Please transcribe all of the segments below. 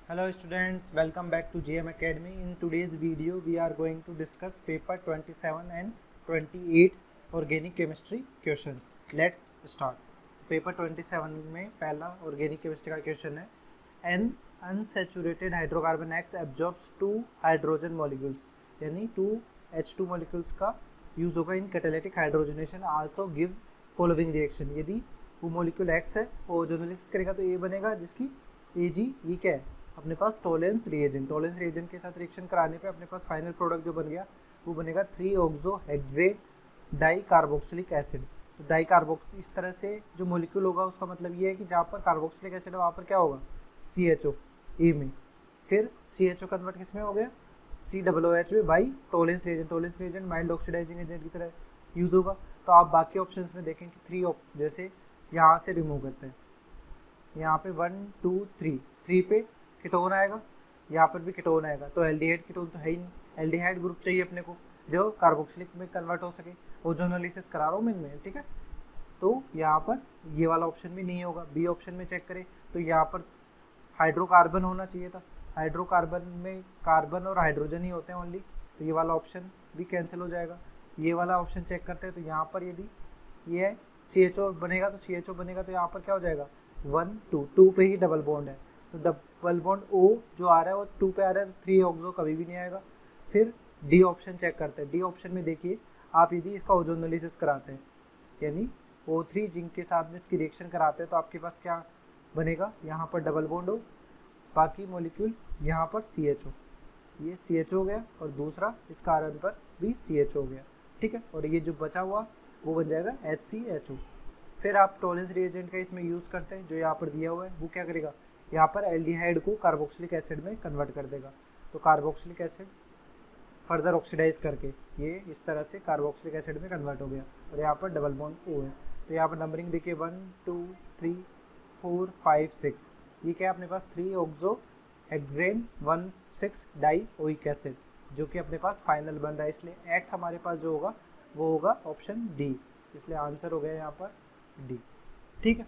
Hello students, welcome back to GM Academy. In today's video, we are going to discuss paper 27 and 28 organic chemistry questions. Let's start. Paper 27 में पहला organic chemistry का question है An unsaturated hydrocarbon X absorbs 2 hydrogen molecules यानी 2 H2 molecules का use होगा इन catalytic hydrogenation also gives following reaction. यदि वो molecule X है वो ओजोनोलिसिस करेगा तो ये बनेगा जिसकी Ag ये क्या है अपने पास टोलेंस रिएजेंट के साथ रिएक्शन कराने पे अपने पास फाइनल प्रोडक्ट जो बन गया वो बनेगा 3-ऑक्सोहेक्सेन डाई कार्बोक्सिलिक एसिड। तो डाई कार्बोक्स इस तरह से जो मोलिक्यूल होगा उसका मतलब ये है कि जहाँ पर कार्बोक्सिलिक एसिड है वहाँ पर क्या होगा CHO ए में, फिर CHO कन्वर्ट किस में हो गया COOH में by Tollens reagent mild oxidising agent की तरह यूज़ होगा। तो आप बाकी ऑप्शंस में देखें कि जैसे यहाँ से रिमूव करते हैं, यहाँ पे 1 2 3 पे कीटोन आएगा, यहाँ पर भी कीटोन आएगा, तो एल्डिहाइड कीटोन तो है ही नहीं, एल्डिहाइड ग्रुप चाहिए अपने को जो कार्बोक्सिलिक में कन्वर्ट हो सके। ओजोनोलिसिस करा रहा हूँ मैं इनमें, ठीक है। तो यहाँ पर ये वाला ऑप्शन भी नहीं होगा। बी ऑप्शन में चेक करें तो यहाँ पर हाइड्रोकार्बन होना चाहिए था, हाइड्रोकार्बन में कार्बन और हाइड्रोजन ही होते हैं ओनली, तो ये वाला ऑप्शन भी कैंसिल हो जाएगा। ये वाला ऑप्शन चेक करते हैं तो यहाँ पर यदि ये CHO बनेगा तो CHO बनेगा तो यहाँ पर क्या हो जाएगा 1 2 पे ही डबल बॉन्ड है, तो डबल बॉन्ड O जो आ रहा है वो 2 पे आ रहा है, तो 3-ऑक्सो कभी भी नहीं आएगा। फिर डी ऑप्शन चेक करते हैं। डी ऑप्शन में देखिए आप यदि इसका ओजोनोलिसिस कराते हैं यानी O3 जिंक के साथ में इसकी रिएक्शन कराते हैं तो आपके पास क्या बनेगा, यहाँ पर डबल बॉन्ड हो, बाकी मोलिक्यूल यहाँ पर CHO, ये CHO हो गया और दूसरा इस कार्बन पर भी CHO हो गया, ठीक है। और ये जो बचा हुआ वो बन जाएगा HCHO। फिर आप टोलेंस रिएजेंट का इसमें यूज़ करते हैं जो यहाँ पर दिया हुआ है, वो क्या करेगा यहाँ पर एल्डिहाइड को कार्बोक्सिलिक एसिड में कन्वर्ट कर देगा। तो कार्बोक्सिलिक एसिड फर्दर ऑक्सीडाइज करके ये इस तरह से कार्बोक्सिलिक एसिड में कन्वर्ट हो गया और यहाँ पर डबल बॉन्ड O है। तो यहाँ पर नंबरिंग देखिए 1 2 3 4 5 6, ये क्या है अपने पास 3-ऑक्सोहेक्सेन 1,6 डाइओइक एसिड जो कि अपने पास फाइनल बन रहा है, इसलिए X हमारे पास जो होगा वो होगा ऑप्शन डी, इसलिए आंसर हो गया यहाँ पर डी, ठीक है।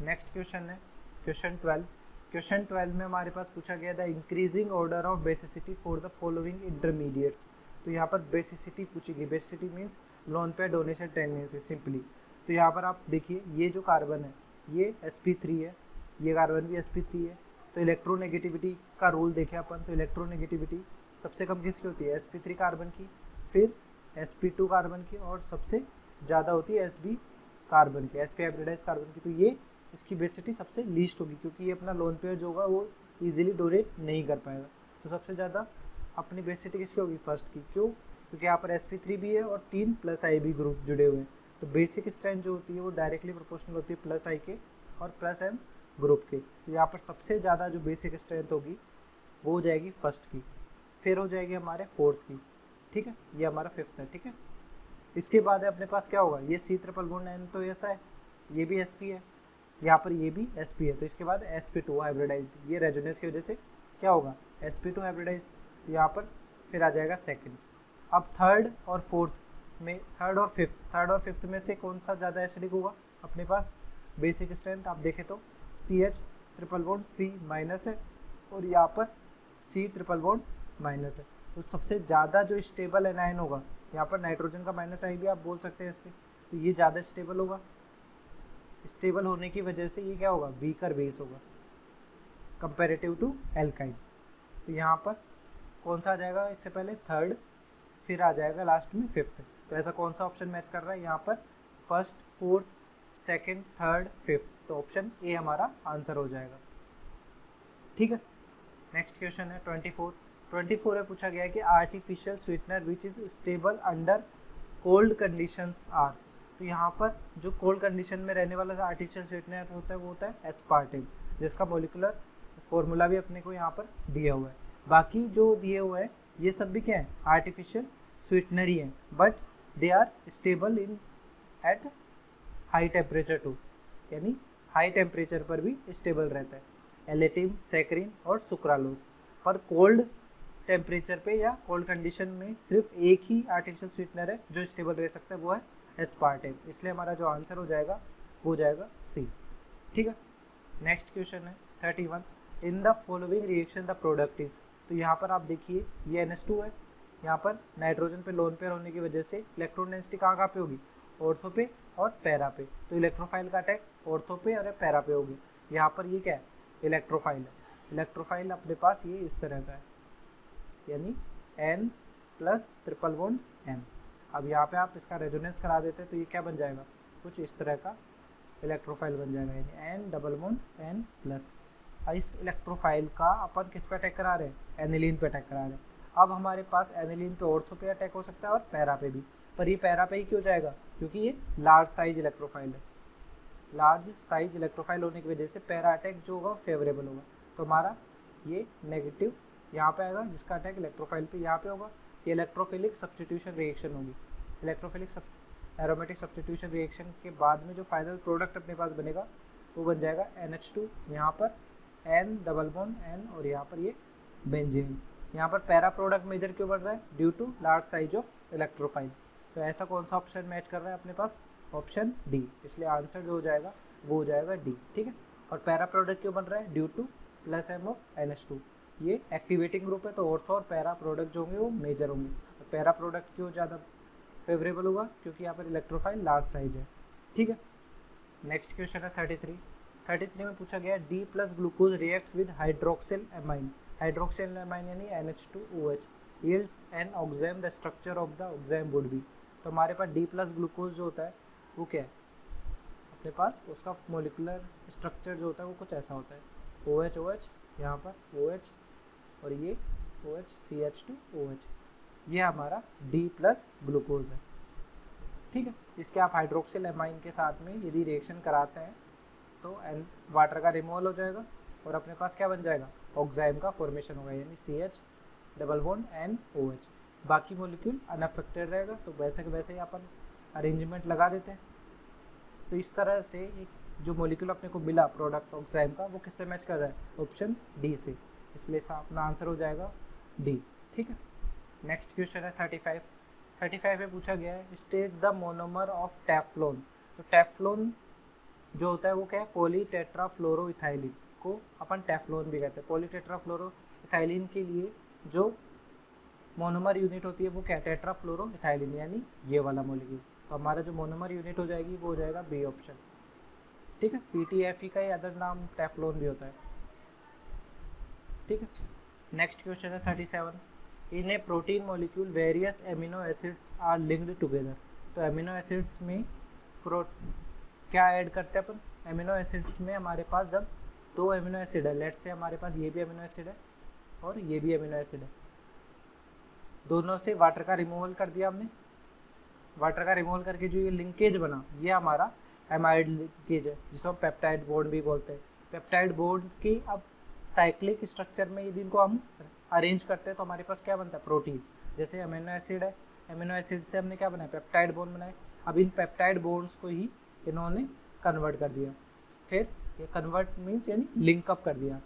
नेक्स्ट क्वेश्चन है क्वेश्चन 12। क्वेश्चन 12 में हमारे पास पूछा गया था increasing order of basicity for the following intermediates. तो यहाँ पर बेसिसिटी पूछी गई, basicity means lone pair donation tendency simply. तो यहाँ पर आप देखिए ये जो कार्बन है ये sp3 है, ये कार्बन भी sp3 है, तो इलेक्ट्रोनेगेटिविटी का रूल देखें अपन तो इलेक्ट्रोनेगेटिविटी सबसे कम किसकी होती है sp3 कार्बन की, फिर sp2 कार्बन की और सबसे ज़्यादा होती है sp कार्बन की, sp हाइब्रिडाइज कार्बन की। तो ये इसकी बेसिसिटी सबसे लीस्ट होगी क्योंकि ये अपना लोन पेयर जो होगा वो इजीली डोनेट नहीं कर पाएगा। तो सबसे ज़्यादा अपनी बेसिसिटी किसकी होगी फर्स्ट की, क्यों क्योंकि यहाँ पर sp3 भी है और 3 +I ग्रुप जुड़े हुए हैं, तो बेसिक स्ट्रेंथ जो होती है वो डायरेक्टली प्रोपोर्शनल होती है +I के और +M ग्रुप के। तो यहाँ पर सबसे ज़्यादा जो बेसिक स्ट्रेंथ होगी वो हो जाएगी फर्स्ट की, फिर हो जाएगी हमारे फोर्थ की, ठीक है, ये हमारा फिफ्थ है, ठीक है। इसके बाद अपने पास क्या होगा ये C ट्रिपल बॉन्ड N तो ऐसा है, ये भी sp है, यहाँ पर ये भी sp है, तो इसके बाद sp2 हाइब्रिडाइज, ये रेजोनेंस की वजह से क्या होगा sp2 हाइब्रिडाइज, तो यहाँ पर फिर आ जाएगा सेकंड। अब थर्ड और फिफ्थ में से कौन सा ज़्यादा एसिडिक होगा अपने पास बेसिक स्ट्रेंथ आप देखें तो CH triple bond C minus है और यहाँ पर C ट्रिपल बॉन्ड माइनस है, तो सबसे ज़्यादा जो स्टेबल एनायन होगा यहाँ पर नाइट्रोजन का -I भी आप बोल सकते हैं इस पर, तो ये ज़्यादा स्टेबल होगा, स्टेबल होने की वजह से ये क्या होगा वीकर बेस होगा कंपेरेटिव टू एल्काइन। तो यहाँ पर कौन सा आ जाएगा इससे पहले थर्ड, फिर आ जाएगा लास्ट में फिफ्थ, तो ऐसा कौन सा ऑप्शन मैच कर रहा है यहाँ पर first fourth second third fifth, तो ऑप्शन ए हमारा आंसर हो जाएगा, ठीक है। नेक्स्ट क्वेश्चन है 24 में पूछा गया है कि artificial sweetener which is stable under cold conditions are. तो यहाँ पर जो कोल्ड कंडीशन में रहने वाला आर्टिफिशियल स्वीटनर होता है वो होता है एस्पार्टेम, जिसका मोलिकुलर फॉर्मूला भी अपने को यहाँ पर दिया हुआ है। बाकी जो दिए हुए हैं ये सब भी क्या है आर्टिफिशियल स्वीटनर ही हैं, but they are stable in at high temperature too, यानी हाई टेम्परेचर पर भी स्टेबल रहता है, एलेटिन सैकरिन और सुक्रालोज। पर कोल्ड टेम्परेचर पे या कोल्ड कंडीशन में सिर्फ एक ही आर्टिफिशियल स्वीटनर है जो स्टेबल रह सकता है, वो है एस्पार्टेम, इसलिए हमारा जो आंसर हो जाएगा वो हो जाएगा सी, ठीक है। नेक्स्ट क्वेश्चन है इन the following reaction the product is. तो यहाँ पर आप देखिए ये NH2 है, यहाँ पर नाइट्रोजन पे लोन पेयर होने की वजह से इलेक्ट्रॉन डेंसिटी कहाँ पे होगी, ऑर्थो पे और पैरा पे। तो इलेक्ट्रोफाइल का अटैक ऑर्थो पे और पैरा पे होगी। यहाँ पर ये क्या है, इलेक्ट्रोफाइल है। इलेक्ट्रोफाइल अपने पास ये इस तरह का है, यानी N plus triple bond M। अब यहाँ पे आप इसका रेजोनेंस करा देते हैं तो ये क्या बन जाएगा, कुछ इस तरह का इलेक्ट्रोफाइल बन जाएगा, यानी N double bond N plus. इस इलेक्ट्रोफाइल का अपन किस पे अटैक करा रहे हैं, एनिलीन पे अटैक करा रहे हैं। अब हमारे पास एनिलीन पे ऑर्थो पे अटैक हो सकता है और पैरा पे भी, पर ये पैरा पे ही क्यों जाएगा, क्योंकि ये लार्ज साइज इलेक्ट्रोफाइल है। लार्ज साइज इलेक्ट्रोफाइल होने की वजह से पैरा अटैक जो होगा फेवरेबल होगा। तो हमारा ये नेगेटिव यहाँ पे आएगा, जिसका अटैक इलेक्ट्रोफाइल पे यहाँ पे होगा। ये इलेक्ट्रोफिलिक सब्स्टिट्यूशन रिएक्शन होगी। इलेक्ट्रोफिलिक एरोमेटिक सब्स्टिट्यूशन रिएक्शन के बाद में जो फाइनल प्रोडक्ट अपने पास बनेगा वो बन जाएगा NH2, यहाँ पर N डबल बॉन्ड N और यहाँ पर ये बेंजीन। यहाँ पर पैरा प्रोडक्ट मेजर क्यों बन रहा है, due to large size of electrophile. तो ऐसा कौन सा ऑप्शन मैच कर रहा है अपने पास, ऑप्शन डी। इसलिए आंसर जो हो जाएगा वो हो जाएगा डी, ठीक है। और पैरा प्रोडक्ट क्यों बन रहा है, due two plus M of NH2। ये एक्टिवेटिंग ग्रुप है, तो ऑर्थो और पैरा प्रोडक्ट जो होंगे वो मेजर होंगे। और पैरा प्रोडक्ट क्यों ज़्यादा फेवरेबल होगा, क्योंकि यहाँ पर इलेक्ट्रोफाइल लार्ज साइज है, ठीक है। नेक्स्ट क्वेश्चन है 33 में पूछा गया D plus glucose reacts with hydroxyl amine. Hydroxyl amine यानी NH2OH yields an oxime, the structure of the oxime would be. तो हमारे पास D प्लस ग्लूकोज जो होता है वो क्या है, अपने पास उसका मोलिकुलर स्ट्रक्चर जो होता है वो कुछ ऐसा होता है, OH यहाँ पर OH और ये OH CH2OH, ये हमारा D प्लस ग्लूकोज है, ठीक है। इसके आप हाइड्रोक्सिल एमाइन के साथ में यदि रिएक्शन कराते हैं तो वाटर का रिमूवल हो जाएगा और अपने पास क्या बन जाएगा, ऑक्साइम का फॉर्मेशन होगा, यानी CH डबल बॉन्ड NOH। बाकी मॉलिक्यूल अनअफेक्टेड रहेगा। तो वैसे के वैसे ही अपन अरेंजमेंट लगा देते हैं। तो इस तरह से एक जो मॉलिक्यूल अपने को मिला प्रोडक्ट ऑक्साइम का, वो किससे मैच कर रहा है, ऑप्शन डी से। इसलिए अपना आंसर हो जाएगा डी, ठीक है। नेक्स्ट क्वेश्चन है 35 में पूछा गया है state the monomer of Teflon. तो टेफ्लॉन जो होता है वो क्या है, पॉलीटेट्राफ्लोरोइथाइलिन को अपन टेफ्लॉन भी कहते हैं। पॉलीटेट्राफ्लोरोइथाइलिन के लिए जो मोनोमर यूनिट होती है वो क्या है, टेट्राफ्लोरोइथाइलिन, यानी ये वाला मॉलिक्यूल। तो हमारा जो मोनोमर यूनिट हो जाएगी वो हो जाएगा बी ऑप्शन, ठीक है। PTFE का ही अदर नाम टेफ्लॉन भी होता है, ठीक है। नेक्स्ट क्वेश्चन है 37 in a protein molecule various amino acids are linked together. तो एमिनो एसिड्स में क्या ऐड करते हैं अपन, एमिनो एसिड्स में हमारे पास जब दो एमिनो एसिड है, लेट्स से हमारे पास ये भी एमिनो एसिड है और ये भी एमिनो एसिड है, दोनों से वाटर का रिमूवल कर दिया हमने। वाटर का रिमूवल करके जो ये लिंकेज बना, ये हमारा एमाइड लिंकेज है, जिसको हम पेप्टाइड बॉन्ड भी बोलते हैं। पेप्टाइड बॉन्ड की अब साइक्लिक स्ट्रक्चर में यदि इनको हम अरेंज करते हैं तो हमारे पास क्या बनता है, प्रोटीन। जैसे अमीनो एसिड है, अमीनो एसिड से हमने क्या बनाया, पेप्टाइड बॉन्ड बनाए। अब इन पेप्टाइड बॉन्ड्स को ही इन्होंने कन्वर्ट कर दिया, फिर ये कन्वर्ट मीन्स यानी लिंकअप कर दिया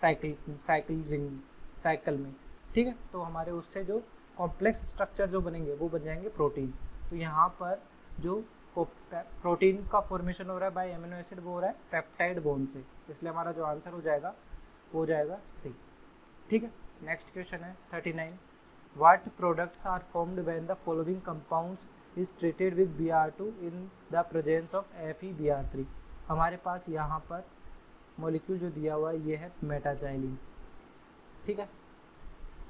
साइकिल में, ठीक है। तो हमारे उससे जो कॉम्प्लेक्स स्ट्रक्चर जो बनेंगे वो बन जाएंगे प्रोटीन। तो यहाँ पर जो प्रोटीन का फॉर्मेशन हो रहा है बाय एमिनो एसिड वो हो रहा है पेप्टाइड बॉन्ड से, इसलिए हमारा जो आंसर हो जाएगा वो हो जाएगा सी, ठीक है। नेक्स्ट क्वेश्चन है 39 what products are formed when the following compounds is treated with Br2 in the presence of FeBr3। हमारे पास यहाँ पर मॉलिक्यूल जो दिया हुआ है ये है मेटाजाइलिन, ठीक है।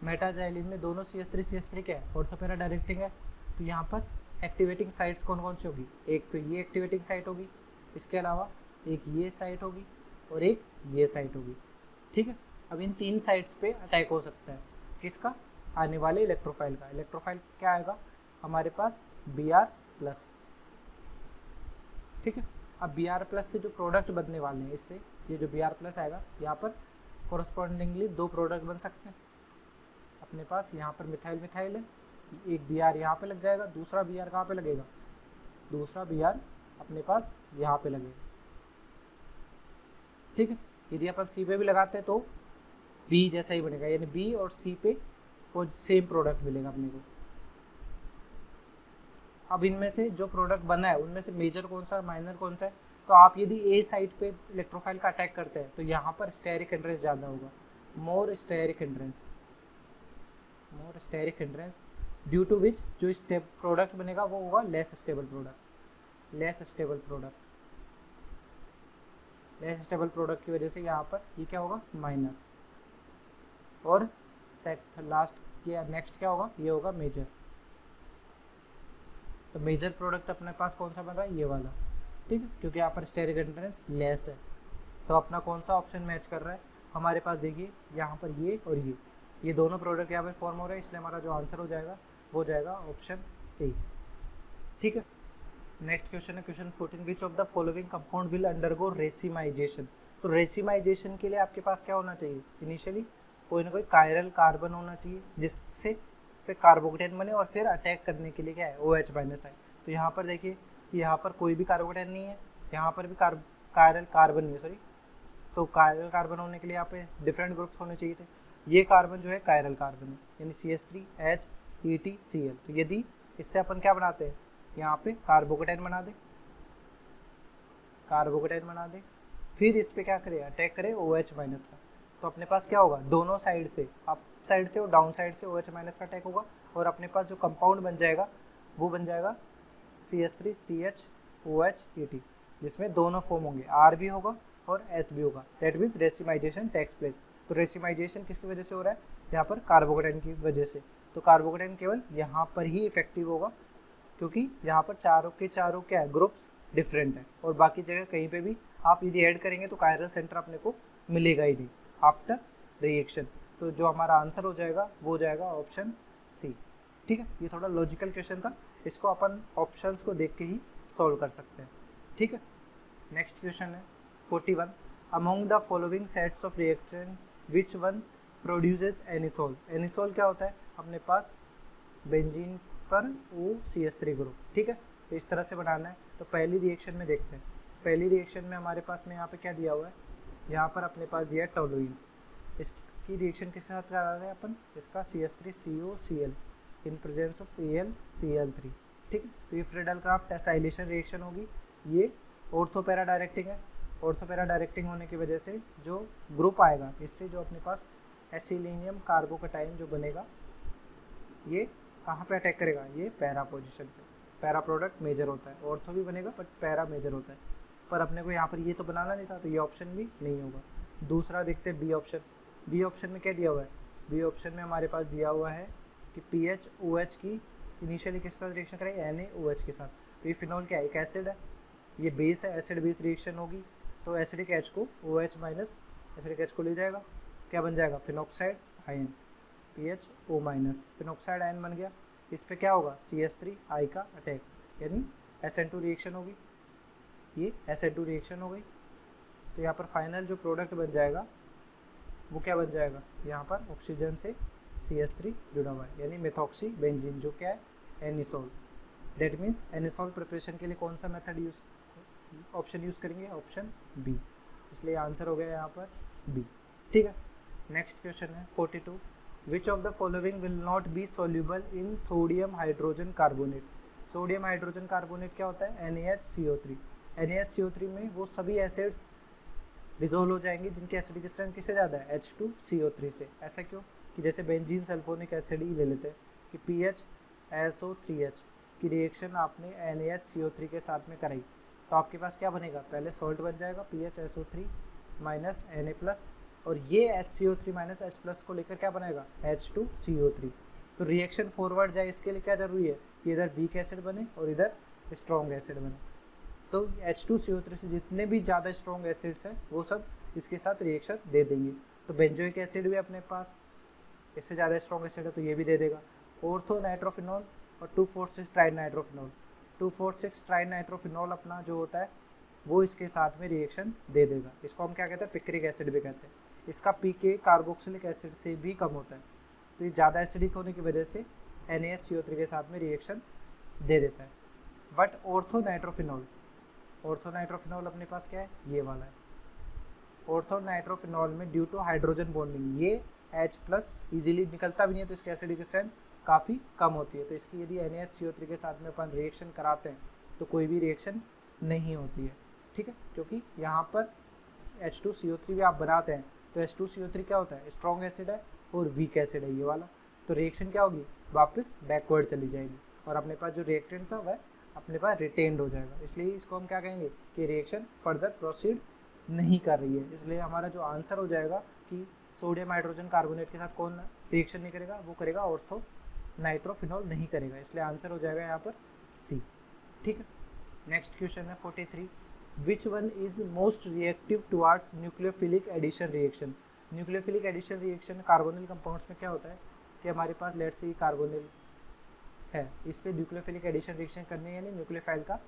मेटाजाइलिन में दोनों CH3 क्या है, ऑर्थोपेरा डायरेक्टिंग है। तो यहाँ पर एक्टिवेटिंग साइट्स कौन कौन सी होगी, एक तो ये एक्टिवेटिंग साइट होगी, इसके अलावा एक ये साइट होगी और एक ये साइट होगी, ठीक है। अब इन तीन साइट्स पे अटैक हो सकता है, किसका, आने वाले इलेक्ट्रोफाइल का। इलेक्ट्रोफाइल क्या आएगा हमारे पास, Br+, ठीक है। अब Br+ से जो प्रोडक्ट बनने वाले हैं, इससे ये जो Br+ आएगा यहाँ पर कोरस्पॉन्डिंगली दो प्रोडक्ट बन सकते हैं अपने पास। यहाँ पर मिथाइल है, एक Br यहाँ पे लग जाएगा, दूसरा Br कहाँ पे लगेगा, दूसरा Br अपने पास यहाँ पे लगेगा, ठीक है। यदि अपन C पे भी लगाते हैं तो B जैसा ही बनेगा, यानी B और C पे को सेम प्रोडक्ट मिलेगा अपने को। अब इनमें से जो प्रोडक्ट बना है उनमें से मेजर कौन सा माइनर कौन सा है, तो आप यदि ए साइड पे इलेक्ट्रोफाइल का अटैक करते हैं तो यहाँ पर स्टेरिक हिंड्रेंस ज़्यादा होगा, मोर स्टेरिक हिंड्रेंस ड्यू टू विच जो प्रोडक्ट बनेगा वो होगा लेस स्टेबल प्रोडक्ट की वजह से यहाँ पर ये क्या होगा, माइनर। और लास्ट या नेक्स्ट क्या होगा, ये होगा मेजर। तो मेजर प्रोडक्ट अपने पास कौन सा बन रहा है, ये वाला, ठीक है, क्योंकि यहाँ पर स्टेरिक हिंड्रेंस लेस है। तो अपना कौन सा ऑप्शन मैच कर रहा है, हमारे पास देखिए यहाँ पर ये और ये दोनों प्रोडक्ट यहाँ पर फॉर्म हो रहे हैं, इसलिए हमारा जो आंसर हो जाएगा वो जाएगा ऑप्शन ए, ठीक है। नेक्स्ट क्वेश्चन है question 14, which of the following compound will undergo racemisation. तो रेसिमाइजेशन के लिए आपके पास क्या होना चाहिए, इनिशियली कोई ना कोई कायरल कार्बन होना चाहिए जिससे पे कार्बोकेटाइन बने और फिर अटैक करने के लिए क्या है, OH माइनस आए। तो यहाँ पर देखिए यहाँ पर कोई भी कार्बोकेटाइन नहीं है, यहाँ पर भी कायरल कार्बन नहीं है, सॉरी। तो कायरल कार्बन होने के लिए यहाँ पे डिफरेंट ग्रुप्स होने चाहिए थे। ये कार्बन जो है कायरल कार्बन है, यानी CH3HETCl। तो यदि इससे अपन क्या बनाते हैं, यहाँ पे कार्बोकेटाइन बना दे, फिर इस पे क्या करे, अटैक करे OH माइनस का। तो अपने पास क्या होगा, दोनों साइड से, अप साइड से और डाउन साइड से OH माइनस का अटैक होगा, और अपने पास जो कंपाउंड बन जाएगा वो बन जाएगा CH3CHOHET, जिसमें दोनों फॉर्म होंगे, R भी होगा और S भी होगा। That means racemisation takes place. तो रेसिमाइजेशन किसकी वजह से हो रहा है, यहाँ पर कार्बोकेटाइन की वजह से। तो कार्बोकेटाइन केवल यहाँ पर ही इफेक्टिव होगा, क्योंकि यहाँ पर चारों के चारों क्या है, ग्रुप्स डिफरेंट है, और बाकी जगह कहीं पे भी आप यदि ऐड करेंगे तो कायरल सेंटर अपने को मिलेगा ही नहीं आफ्टर रिएक्शन। तो जो हमारा आंसर हो जाएगा वो हो जाएगा ऑप्शन सी, ठीक है। ये थोड़ा लॉजिकल क्वेश्चन था, इसको अपन ऑप्शंस को देख के ही सॉल्व कर सकते हैं, ठीक है। नेक्स्ट क्वेश्चन है 41, among the following sets of reactants which one produces anisole. Anisole क्या होता है, अपने पास बेंजीन पर OCH3 ग्रुप, ठीक है। तो इस तरह से बनाना है। तो पहली रिएक्शन में देखते हैं, पहली रिएक्शन में हमारे पास में यहाँ पे क्या दिया हुआ है, यहाँ पर अपने पास दिया है टोलुइन। इसकी रिएक्शन किसके साथ करा रहे हैं अपन, इसका CH3COCl in presence of AlCl3, ठीक है। तो ये फ्रीडल क्राफ्ट एसाइलेशन रिएक्शन होगी। ये ऑर्थो पैरा डायरेक्टिंग है, ऑर्थो पैरा डायरेक्टिंग होने की वजह से जो ग्रुप आएगा, इससे जो अपने पास एसिलेनियम कार्बोकेटाइन जो बनेगा, ये कहाँ पे अटैक करेगा, ये पैरा पोजीशन पे। पैरा प्रोडक्ट मेजर होता है, ऑर्थो भी बनेगा बट पैरा मेजर होता है। पर अपने को यहाँ पर ये तो बनाना नहीं था, तो ये ऑप्शन भी नहीं होगा। दूसरा देखते हैं बी ऑप्शन। बी ऑप्शन में क्या दिया हुआ है, बी ऑप्शन में हमारे पास दिया हुआ है कि PHOH की इनिशियली किस साथ रिएक्शन करेगा, NaOH के साथ। तो ये फिनॉल क्या है, एक एसिड है, ये बेस है, एसिड बेस रिएक्शन होगी। तो एसिडिक H को OH माइनस एसिडिक H को ले जाएगा, क्या बन जाएगा, phenoxide ion, PHO minus, phenoxide ion बन गया। इस पे क्या होगा, CH3I का अटैक, यानी SN2 रिएक्शन होगी, ये SN2 रिएक्शन हो गई। तो यहाँ पर फाइनल जो प्रोडक्ट बन जाएगा वो क्या बन जाएगा, यहाँ पर ऑक्सीजन से CH3 जुड़ा हुआ है, यानी मेथॉक्सी बेंजीन, जो क्या है, anisole. That means anisole preparation के लिए कौन सा मेथड ऑप्शन यूज़ करेंगे, ऑप्शन बी। इसलिए आंसर हो गया यहाँ पर बी, ठीक है। नेक्स्ट क्वेश्चन है 42, विच of the following will not be soluble in sodium hydrogen carbonate. Sodium hydrogen carbonate क्या होता है, NaHCO3। NaHCO3 में वो सभी एसिड्स डिजोल्व हो जाएंगे जिनकी एसिडिक स्ट्रेंथ किससे ज़्यादा है, H2CO3 से। ऐसा क्यों, कि जैसे बेंजीन सल्फोनिक एसिड ही ले लेते हैं कि PHSO3H की रिएक्शन आपने NaHCO3 के साथ में कराई, तो आपके पास क्या बनेगा, पहले सॉल्ट बन जाएगा PHSO3 माइनस Na+, और ये HCO3 माइनस H+ को लेकर क्या बनेगा, H2CO3। तो रिएक्शन फॉरवर्ड जाए, इसके लिए क्या जरूरी है कि इधर वीक एसिड बने और इधर स्ट्रॉन्ग एसिड बने। तो H2CO3 से जितने भी ज़्यादा स्ट्रॉन्ग एसिड्स हैं वो सब इसके साथ रिएक्शन दे देंगे। तो बेंजोइक एसिड भी अपने पास इससे ज़्यादा स्ट्रॉन्ग एसिड है तो ये भी दे देगा। ऑर्थो नाइट्रोफिनॉल और 2,4,6 ट्राई नाइट्रोफिनॉल, 2,4,6 ट्राई नाइट्रोफिनॉल अपना जो होता है वो इसके साथ में रिएक्शन दे देगा। इसको हम क्या कहते हैं, पिक्रिक एसिड भी कहते हैं। इसका pK कार्बोक्सिलिक एसिड से भी कम होता है, तो ये ज़्यादा एसिडिक होने की वजह से NaHCO3 के साथ में रिएक्शन दे देता है। बट ऑर्थो नाइट्रोफिनॉल अपने पास क्या है, ये वाला है। ऑर्थो नाइट्रोफिनॉल में ड्यू टू हाइड्रोजन बॉन्डिंग ये H+ इजीली निकलता भी नहीं है, तो इसकी एसिडिक स्ट्रेंथ काफ़ी कम होती है। तो इसकी यदि NaHCO3 के साथ में अपन रिएक्शन कराते हैं तो कोई भी रिएक्शन नहीं होती है, ठीक है, क्योंकि यहाँ पर H2CO3 भी आप बनाते हैं तो H2CO3 क्या होता है, स्ट्रॉन्ग एसिड है और वीक एसिड है ये वाला, तो रिएक्शन क्या होगी, वापस बैकवर्ड चली जाएगी और अपने पास जो रिएक्टेंट था वह अपने पास रिटेन्ड हो जाएगा। इसलिए इसको हम क्या कहेंगे कि रिएक्शन फर्दर प्रोसीड नहीं कर रही है। इसलिए हमारा जो आंसर हो जाएगा कि सोडियम हाइड्रोजन कार्बोनेट के साथ कौन रिएक्शन नहीं करेगा, वो करेगा ऑर्थो नाइट्रोफिनॉल नहीं करेगा, इसलिए आंसर हो जाएगा यहाँ पर सी। ठीक है, नेक्स्ट क्वेश्चन है 43, which one is most reactive towards nucleophilic addition reaction. Nucleophilic addition reaction carbonyl compounds में क्या होता है कि हमारे पास लेट से कार्बोनिल है, इस पर न्यूक्लियोफिलिक एडिशन रिएक्शन करनी है यानी न्यूक्लियोफाइल का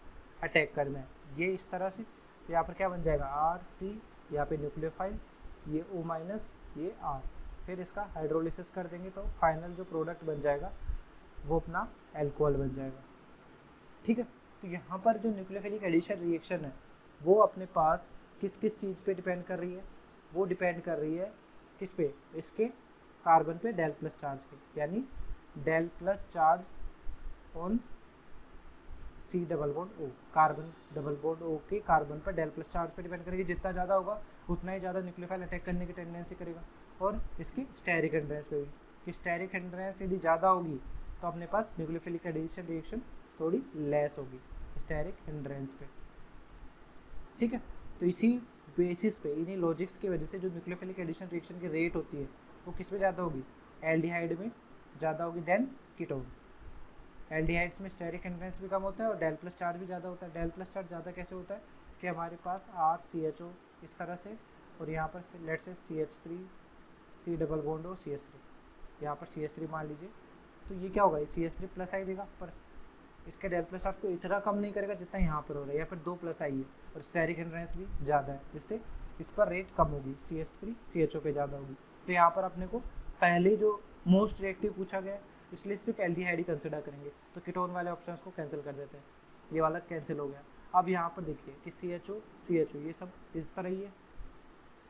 अटैक करना है, ये इस तरह से, तो यहाँ पर क्या बन जाएगा आर सी, यहाँ पे न्यूक्लियोफाइल, ये O माइनस, ये आर, फिर इसका हाइड्रोलिसिस कर देंगे तो फाइनल जो प्रोडक्ट बन जाएगा वो अपना एल्कोहल बन जाएगा। ठीक है, तो यहाँ पर जो न्यूक्लियोफिलिक एडिशन रिएक्शन है वो अपने पास किस किस चीज़ पे डिपेंड कर रही है, वो डिपेंड कर रही है किस पे, इसके कार्बन पे डेल प्लस चार्ज के, यानी del plus charge on C double bond O, carbon double bond O के कार्बन पर डेल प्लस चार्ज पे डिपेंड करेगी, जितना ज़्यादा होगा उतना ही ज़्यादा न्यूक्लियोफाइल अटैक करने की टेंडेंसी करेगा, और इसकी स्टेरिक हिंड्रेंस पे भी, कि स्टेरिक हिंड्रेंस यदि ज़्यादा होगी तो अपने पास न्यूक्लियोफिलिक एडिशन रिएक्शन थोड़ी लेस होगी स्टेरिक हिंड्रेंस पे। ठीक है, तो इसी बेसिस पे, इन्हीं लॉजिक्स की वजह से जो न्यूक्लियोफिलिक एडिशन रिएक्शन की रेट होती है वो किस में ज़्यादा होगी, एल्डिहाइड में ज़्यादा होगी देन कीटोन। एल्डिहाइड्स में स्टेरिक हिंड्रेंस भी कम होता है और डेल प्लस चार्ज भी ज़्यादा होता है। डेल प्लस चार्ज ज़्यादा कैसे होता है कि हमारे पास RCHO इस तरह से, और यहाँ पर लेट से CH3 C डबल बॉन्ड हो CH3, यहाँ पर CH3 मान लीजिए, तो ये क्या होगा, CH3 प्लस आई देगा, पर इसके डेल प्लस चार्ज को इतना कम नहीं करेगा जितना यहाँ पर हो रहा है, या फिर 2 प्लस आई है और स्टेरिक हिंड्रेंस भी ज़्यादा है, जिससे इस पर रेट कम होगी, CH3 CHO पे ज़्यादा होगी। तो यहाँ पर अपने को पहले जो मोस्ट रिएक्टिव पूछा गया है इसलिए सिर्फ एल्डिहाइड ही कंसिडर करेंगे, तो कीटोन वाले ऑप्शंस को कैंसिल कर देते हैं, ये वाला कैंसिल हो गया। अब यहाँ पर देखिए कि CHO ये सब इस तरह ही है।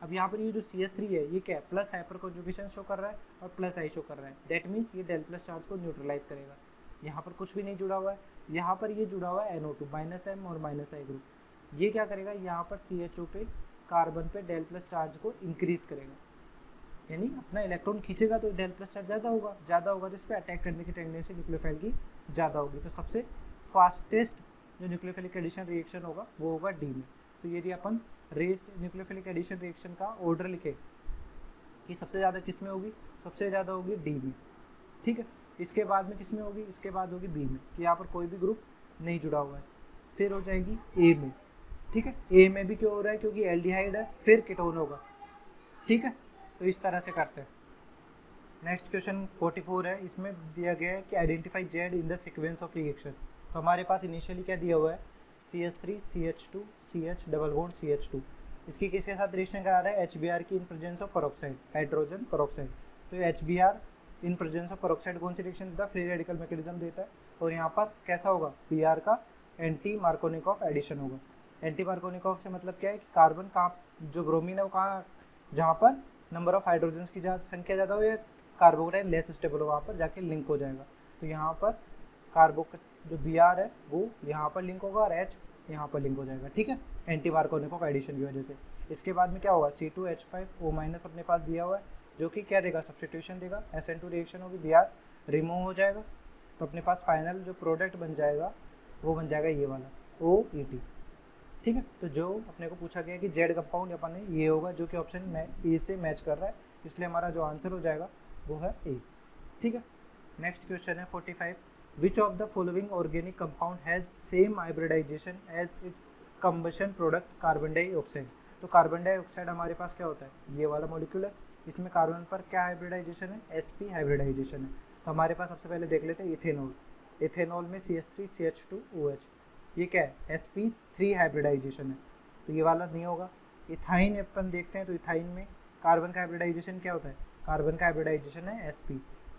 अब यहाँ पर ये जो CH3 है ये क्या है, प्लस हाइपर कॉन्जुगेशन शो कर रहा है और प्लस आई शो कर रहा है, दैट मीन्स ये डेल प्लस चार्ज को न्यूट्रलाइज करेगा। यहाँ पर कुछ भी नहीं जुड़ा हुआ है, यहाँ पर ये जुड़ा हुआ है NO2 -M और -I ग्रुप, ये क्या करेगा, यहाँ पर CHO पे कार्बन पे डेल प्लस चार्ज को इंक्रीज करेगा, यानी अपना इलेक्ट्रॉन खींचेगा तो डेल प्लस चार्ज ज़्यादा होगा तो इस पर अटैक करने की टेंडेंसी न्यूक्लियोफाइल की ज़्यादा होगी। तो सबसे फास्टेस्ट जो न्यूक्लियोफिलिक एडिशन रिएक्शन होगा वो होगा डी में। तो यदि अपन रेट न्यूक्लियोफिलिक एडिशन रिएक्शन का ऑर्डर लिखे कि सबसे ज़्यादा किस में होगी, सबसे ज़्यादा होगी डी में। ठीक है, इसके बाद में किस में होगी, इसके बाद होगी बी में, कि यहाँ पर कोई भी ग्रुप नहीं जुड़ा हुआ है, फिर हो जाएगी ए में। ठीक है, ए में भी क्यों हो रहा है, क्योंकि एल्डिहाइड है, फिर कीटोन होगा। ठीक है, तो इस तरह से करते हैं। नेक्स्ट क्वेश्चन 44 है, इसमें दिया गया है कि identify Z in the sequence of reaction. तो हमारे पास इनिशियली क्या दिया हुआ है, CH3 CH2 CH double bond CH2, इसकी किसके साथ रिएक्शन करा रहा है, HBr की in presence of peroxide, hydrogen peroxide. तो HBr in presence of peroxide कौन सी रिएक्शन देता है, फ्री रेडिकल मैकेनिज्म देता है, और यहाँ पर कैसा होगा, Br का एंटी मार्कोनिकॉफ एडिशन होगा। एंटी मार्कोनिकॉफ से मतलब क्या है कि कार्बन कहाँ, जो ब्रोमीन है वो कहाँ, जहाँ पर नंबर ऑफ हाइड्रोजन्स की संख्या ज़्यादा हो या कार्बोकेटाइन लेस स्टेबल हो, वहाँ पर जाके लिंक हो जाएगा। तो यहाँ पर जो Br है वो यहाँ पर लिंक होगा और H यहाँ पर लिंक हो जाएगा। ठीक है, एंटी मार्कोनिकॉफ एडिशन की वजह से। इसके बाद में क्या होगा, C2H5O- अपने पास दिया हुआ है, जो कि क्या देगा, सब्स्टिट्यूशन देगा, SN2 रिएक्शन होगी, Br रिमूव हो जाएगा, तो अपने पास फाइनल जो प्रोडक्ट बन जाएगा वो बन जाएगा ये वाला OET। ठीक है, तो जो अपने को पूछा गया कि जेड कंपाउंड अपन ने ये होगा, जो कि ऑप्शन में ए से मैच कर रहा है, इसलिए हमारा जो आंसर हो जाएगा वो है ए। ठीक है, नेक्स्ट क्वेश्चन है 45, which of the following organic compound has same hybridisation as its combustion product carbon dioxide. तो कार्बन डाइऑक्साइड हमारे पास क्या होता है, ये वाला मॉलिक्यूल है, इसमें कार्बन पर क्या हाइब्रिडाइजेशन है, sp हाइब्रिडाइजेशन है। तो हमारे पास सबसे पहले देख लेते हैं इथेनॉल। इथेनॉल में CH3 CH2OH, ये क्या है, sp3 हाइब्रिडाइजेशन है, तो ये वाला नहीं होगा। इथाइन अपन देखते हैं, तो इथाइन में कार्बन का हाइब्रिडाइजेशन क्या होता है, कार्बन का हाइब्रिडाइजेशन है sp,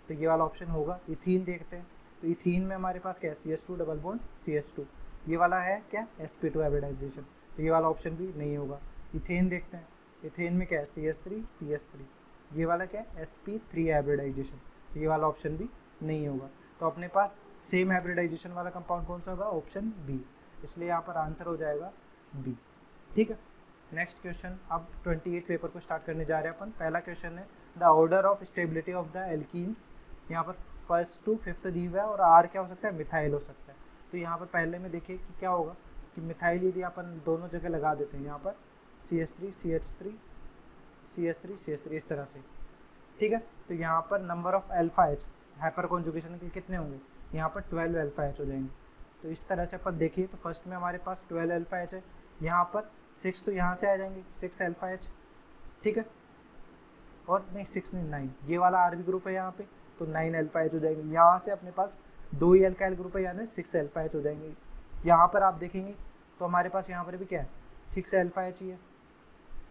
तो ये वाला ऑप्शन होगा। इथीन देखते हैं, तो इथीन में हमारे पास क्या है, CH2 डबल बॉन्ड CH2, ये वाला है क्या, sp2 हाइब्रिडाइजेशन, तो ये वाला ऑप्शन भी नहीं होगा। इथेन देखते हैं, इथेन में क्या है, CH3 CH3, ये वाला क्या है, sp3 हाइब्रिडाइजेशन, तो ये वाला ऑप्शन भी नहीं होगा। तो अपने पास सेम हाइब्रिडाइजेशन वाला कंपाउंड कौन सा होगा, ऑप्शन बी, इसलिए यहाँ पर आंसर हो जाएगा बी। ठीक है। नेक्स्ट क्वेश्चन, अब 28 पेपर को स्टार्ट करने जा रहे हैं अपन। पहला क्वेश्चन है the order of stability of the alkenes. यहाँ पर फर्स्ट टू फिफ्थ दी हुआ है और आर क्या हो सकता है, मिथाइल हो सकता है। तो यहाँ पर पहले में देखिए कि क्या होगा कि मिथाइल यदि अपन दोनों जगह लगा देते हैं, यहाँ पर CH3 CH3 CH3 CH3 इस तरह से, ठीक है। तो यहाँ पर number of alpha H hyper conjugation के कितने होंगे, यहाँ पर 12 अल्फा एच हो जाएंगे। तो इस तरह से अपन देखिए तो फर्स्ट में हमारे पास 12 अल्फा एच है, यहाँ पर 6 तो यहाँ से आ जाएंगे 6 अल्फा एच, ठीक है। और नहीं 6 नहीं 9, ये वाला आरबी ग्रुप है यहाँ पे, तो 9 अल्फा एच हो जाएंगे। यहाँ से अपने पास 2 ही अल्काइल ग्रुप है, यानी 6 अल्फा एच हो जाएंगे। यहाँ पर आप देखेंगे तो हमारे पास यहाँ पर भी क्या है, 6 अल्फा एच ही है।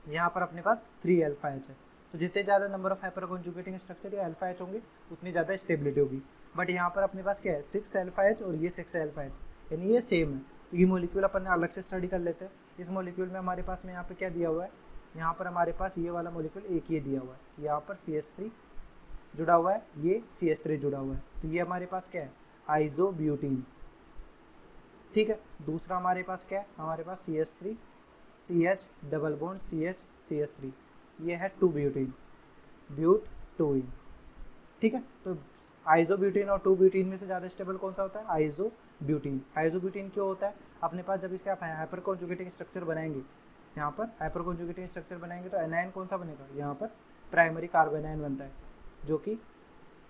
यहाँ पर अपने पास 3 अल्फा एच है। तो जितने ज़्यादा number of hyper conjugating structure या अल्फा एच होंगे उतनी ज़्यादा स्टेबिलिटी होगी। बट यहाँ पर अपने पास क्या है, 6 अल्फा एच और ये 6 अल्फा एच, यानी ये सेम है। तो ये मॉलिक्यूल अपन अलग से स्टडी कर लेते हैं। इस मॉलिक्यूल में हमारे पास में यहाँ पे क्या दिया हुआ है, यहाँ पर हमारे पास ये वाला मॉलिक्यूल एक ये दिया हुआ है कि यहाँ पर CH3 जुड़ा हुआ है, ये CH3 जुड़ा हुआ है। तो ये हमारे पास क्या है, आइसोब्यूटीन, ठीक है। दूसरा हमारे पास क्या है, हमारे पास CH3 CH double bond CH CH3, ये है 2 ब्यूटीन, ब्यूट 2इन, ठीक है। तो आइसोब्यूटीन और 2 ब्यूटीन में से ज़्यादा स्टेबल कौन सा होता है, आइसोब्यूटीन। आइसोब्यूटीन क्यों होता है, अपने पास जब इसका हाइपर कॉन्जुगेटिंग स्ट्रक्चर बनाएंगे, यहाँ पर हाइपर कॉन्जुगेटिंग स्ट्रक्चर बनाएंगे तो एनायन कौन सा बनेगा, यहाँ पर प्राइमरी कार्बोनाइन बनता है, जो कि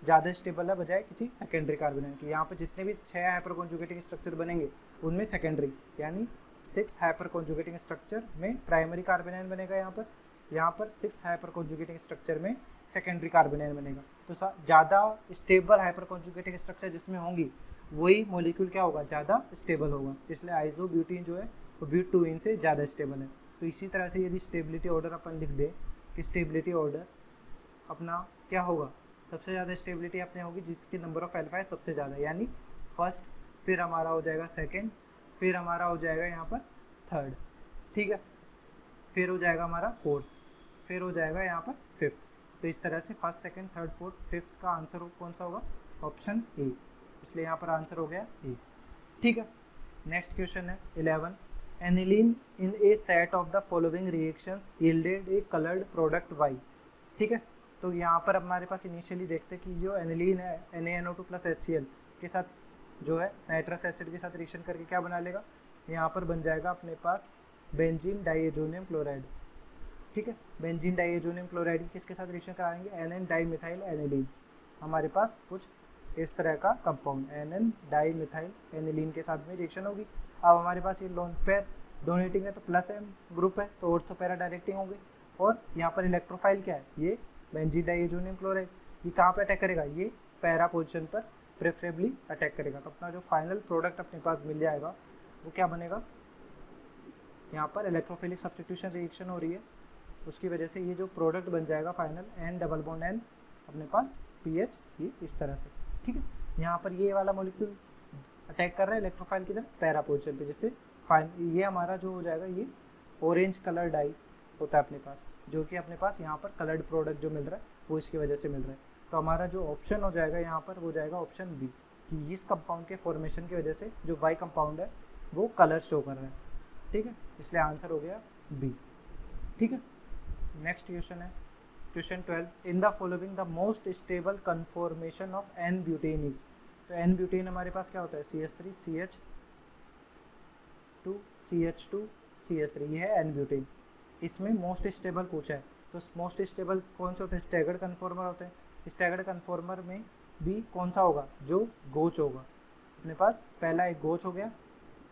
ज़्यादा स्टेबल है बजाय किसी सेकेंडरी कार्बोनाइन की। यहाँ पर जितने भी 6 हाइपर कॉन्जुगेटिंग स्ट्रक्चर बनेंगे उनमें सेकेंडरी यानी 6 हाइपर कॉन्जुगेटिंग स्ट्रक्चर में प्राइमरी कार्बोनाइन बनेगा, यहाँ पर 6 हाइपर कॉन्जुगेटिंग स्ट्रक्चर में सेकेंडरी कार्बोनाइन बनेगा। तो ज़्यादा स्टेबल हाइपर कॉन्जुगेटिंग स्ट्रक्चर जिसमें होंगी वही मॉलिक्यूल क्या होगा, ज़्यादा स्टेबल होगा। इसलिए आइसोब्यूटीन जो है वो ब्यूट 2इन से ज़्यादा स्टेबल है। तो इसी तरह से यदि स्टेबिलिटी ऑर्डर अपन लिख दें कि स्टेबिलिटी ऑर्डर अपना क्या होगा, सबसे ज़्यादा स्टेबिलिटी अपने होगी जिसकी नंबर ऑफ अल्फा है सबसे ज़्यादा, यानी फर्स्ट, फिर हमारा हो जाएगा सेकेंड, फिर हमारा हो जाएगा यहाँ पर थर्ड, ठीक है, फिर हो जाएगा हमारा फोर्थ, फिर हो जाएगा यहाँ पर फिफ्थ। तो इस तरह से first second third fourth fifth का आंसर कौन सा होगा, ऑप्शन ए। इसलिए यहाँ पर आंसर हो गया ए, ठीक है। नेक्स्ट क्वेश्चन है 11, aniline in a set of the following reactions yielded a coloured product Y, ठीक है। तो यहाँ पर हमारे पास इनिशियली देखते हैं कि जो एनिलीन है NaNO2 + HCl के साथ जो है नाइट्रस एसिड के साथ रिएक्शन करके क्या बना लेगा, यहाँ पर बन जाएगा अपने पास बेंजीन डाइएजोनियम क्लोराइड, ठीक है। बेंजीन डाइएजोनियम क्लोराइड किसके साथ रिएक्शन कराएंगे, NN डाइमिथाइल एनिलीन। हमारे पास कुछ इस तरह का कंपाउंड NN डाइमिथाइल एनिलीन के साथ में रिएक्शन होगी। अब हमारे पास ये लोन पेयर डोनेटिंग है तो +M ग्रुप है तो ऑर्थो पैरा डायरेक्टिंग होंगे। और यहाँ पर इलेक्ट्रोफाइल क्या है, ये बेंजीन डाइएजोनियम क्लोराइड, ये कहाँ पे अटैक करेगा, ये पैरा पोजीशन पर प्रेफरेबली अटैक करेगा। तो अपना जो फाइनल प्रोडक्ट अपने पास मिल जाएगा वो क्या बनेगा, यहाँ पर इलेक्ट्रोफिलिक सब्स्टिट्यूशन रिएक्शन हो रही है, उसकी वजह से ये जो प्रोडक्ट बन जाएगा final N double bond N अपने पास PH, ये इस तरह से, ठीक है। यहाँ पर ये वाला मॉलिक्यूल अटैक कर रहा है इलेक्ट्रोफाइल की तरफ पैरा पोजीशन पे, जिससे ये हमारा जो हो जाएगा ये ऑरेंज कलर डाई होता है अपने पास, जो कि अपने पास यहाँ पर कलर्ड प्रोडक्ट जो मिल रहा है वो इसकी वजह से मिल रहा है। तो हमारा जो ऑप्शन हो जाएगा यहाँ पर वो जाएगा ऑप्शन बी, कि इस कंपाउंड के फॉर्मेशन की वजह से जो वाई कंपाउंड है वो कलर शो कर रहा है, ठीक है। इसलिए आंसर हो गया बी, ठीक है। नेक्स्ट क्वेश्चन है question 12, in the following the most stable conformation of N butane is. तो N ब्यूटेन हमारे पास क्या होता है, CH3 CH2 CH2 CH3, ये है N ब्यूटेन। इसमें मोस्ट स्टेबल पूछा है तो मोस्ट स्टेबल कौन से होते हैं, स्टैगर्ड कन्फॉर्मर होते हैं। स्टैगर्ड कन्फॉर्मर में भी कौन सा होगा, जो गोच होगा। अपने पास पहला एक गोच हो गया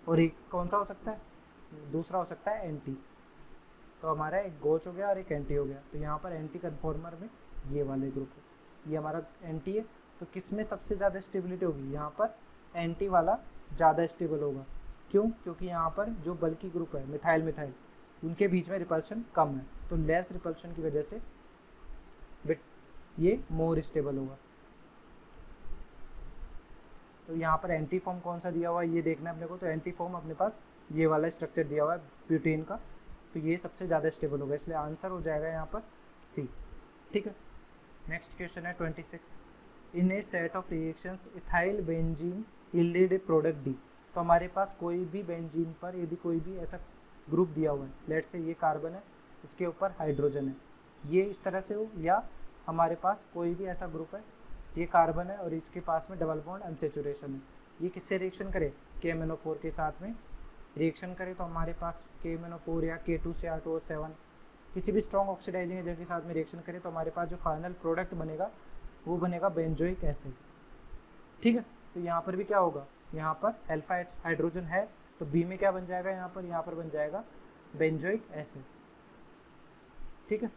और एक कौन सा हो सकता है, दूसरा हो सकता है एंटी। तो हमारा एक गोच हो गया और एक एंटी हो गया। तो यहाँ पर एंटी कन्फॉर्मर में ये वाले ग्रुप है, ये हमारा एंटी है। तो किस में सबसे ज़्यादा स्टेबिलिटी होगी, यहाँ पर एंटी वाला ज़्यादा स्टेबल होगा। क्यों, क्योंकि यहाँ पर जो बल्कि ग्रुप है मिथाइल मिथाइल उनके बीच में रिपल्शन कम है, तो लेस रिपल्शन की वजह से बट ये मोर स्टेबल होगा। तो यहाँ पर एंटी फॉर्म कौन सा दिया हुआ है ये देखना है अपने को। तो एंटी फॉर्म अपने पास ये वाला स्ट्रक्चर दिया हुआ है ब्यूटेन का, तो ये सबसे ज़्यादा स्टेबल होगा, इसलिए आंसर हो जाएगा यहाँ पर सी, ठीक है। नेक्स्ट क्वेश्चन है 26, in a set of reactions ethyl benzene yielded a product D. तो हमारे पास कोई भी बेंजीन पर यदि कोई भी ऐसा ग्रुप दिया हुआ है, लेट से ये कार्बन है, इसके ऊपर हाइड्रोजन है, ये इस तरह से हो, या हमारे पास कोई भी ऐसा ग्रुप है, ये कार्बन है और इसके पास में डबल बॉन्ड अनसेचुरेशन है, ये किससे रिएक्शन करे, KMnO4 के साथ में रिएक्शन करे, तो हमारे पास KMnO4 या K2CR2O7 किसी भी स्ट्रॉन्ग ऑक्सीडाइजिंग एजेंट के साथ में रिएक्शन करे, तो हमारे पास जो फाइनल प्रोडक्ट बनेगा वो बनेगा बेंजोइक एसिड। ठीक है, तो यहाँ पर भी क्या होगा, यहाँ पर अल्फा हाइड्रोजन है, तो बी में क्या बन जाएगा, यहाँ पर बन जाएगा बेंजोइक एसिड। ठीक है,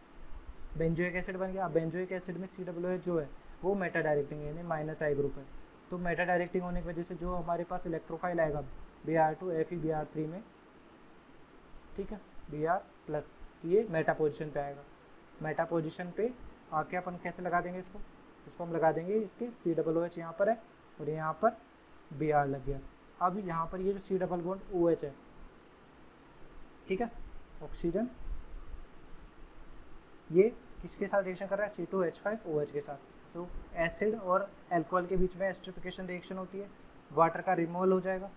बेंजोइक एसिड बन गया। बेंजोइक एसिड में COOH जो है वो मेटा डायरेक्टिंग है, यानी -I ग्रुप है, तो मेटा डायरेक्टिंग होने की वजह से जो हमारे पास इलेक्ट्रोफाइल आएगा Br2 FeBr3 में, ठीक है, Br+, ये मेटा पोजिशन पे आएगा। मेटा पोजिशन पे आके अपन कैसे लगा देंगे इसको हम लगा देंगे, इसके COOH यहाँ पर है और यहाँ पर Br लग गया। अब यहाँ पर ये जो C डबल बॉन्ड OH है, ठीक है, ऑक्सीजन, ये किसके साथ रिएक्शन कर रहा है, C2H5OH के साथ। तो एसिड और अल्कोहल के बीच में एस्टरिफिकेशन रिएक्शन होती है, वाटर का रिमूवल हो जाएगा,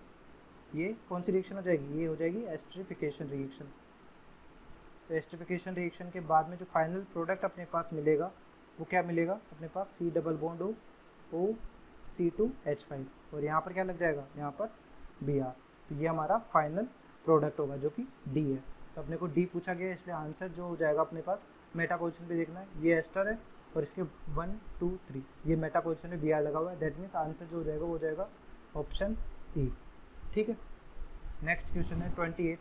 ये कौन सी रिएक्शन हो जाएगी, ये हो जाएगी एस्टरिफिकेशन रिएक्शन। तो एस्टरिफिकेशन रिएक्शन के बाद में जो फाइनल प्रोडक्ट अपने पास मिलेगा वो क्या मिलेगा, अपने पास C double bond O C2H5 और यहाँ पर क्या लग जाएगा, यहाँ पर Br। तो ये हमारा फाइनल प्रोडक्ट होगा जो कि D है। तो अपने को D पूछा गया, इसलिए आंसर जो हो जाएगा अपने पास मेटा पोजिशन पे देखना है, ये एस्टर है और इसके 1 2 3 ये मेटा पोजिशन में Br लगा हुआ है, दैट मीन्स आंसर जो हो जाएगा वो हो जाएगा ऑप्शन E। ठीक है, नेक्स्ट क्वेश्चन है 28